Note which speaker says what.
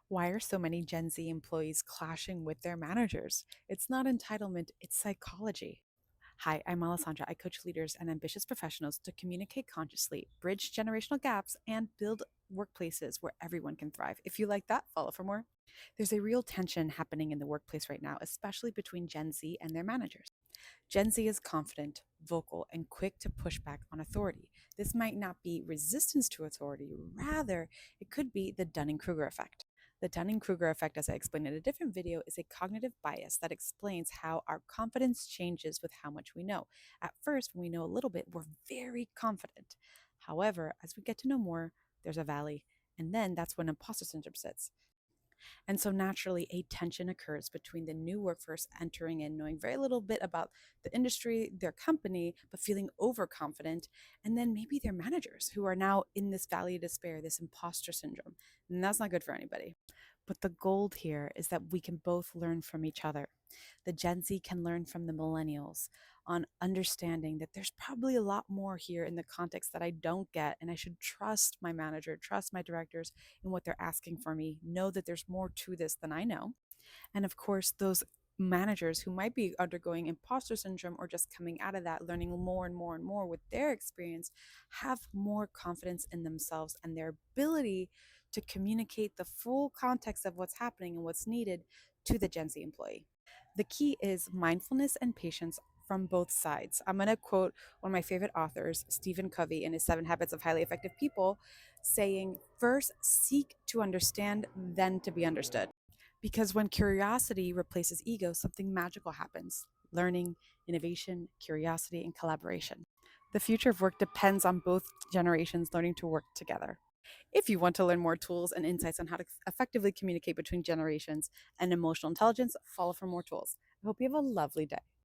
Speaker 1: Why are so many Gen Z employees clashing with their managers? It's not entitlement, it's psychology. Hi, I'm Alessandra. I coach leaders and ambitious professionals to communicate consciously, bridge generational gaps, and build workplaces where everyone can thrive. If you like that, follow for more. There's a real tension happening in the workplace right now, especially between Gen Z and their managers. Gen Z is confident, vocal, and quick to push back on authority. This might not be resistance to authority, rather, it could be the Dunning Kruger effect. The Dunning Kruger effect, as I explained in a different video, is a cognitive bias that explains how our confidence changes with how much we know. At first, when we know a little bit, we're very confident. However, as we get to know more, there's a valley, and then that's when imposter syndrome sits. And so naturally, a tension occurs between the new workforce entering in, knowing very little bit about the industry, their company, but feeling overconfident, and then maybe their managers who are now in this valley of despair, this imposter syndrome. And that's not good for anybody. But the gold here is that we can both learn from each other. The Gen Z can learn from the millennials on understanding that there's probably a lot more here in the context that I don't get, and I should trust my manager, trust my directors in what they're asking for me, know that there's more to this than I know. And of course, those managers who might be undergoing imposter syndrome or just coming out of that, learning more and more and more with their experience, have more confidence in themselves and their ability to communicate the full context of what's happening and what's needed to the Gen Z employee. The key is mindfulness and patience from both sides. I'm going to quote one of my favorite authors, Stephen Covey, in his 7 Habits of Highly Effective People, saying, "First, seek to understand, then to be understood." Because when curiosity replaces ego, something magical happens: learning, innovation, curiosity, and collaboration. The future of work depends on both generations learning to work together. If you want to learn more tools and insights on how to effectively communicate between generations and emotional intelligence, follow for more tools. I hope you have a lovely day.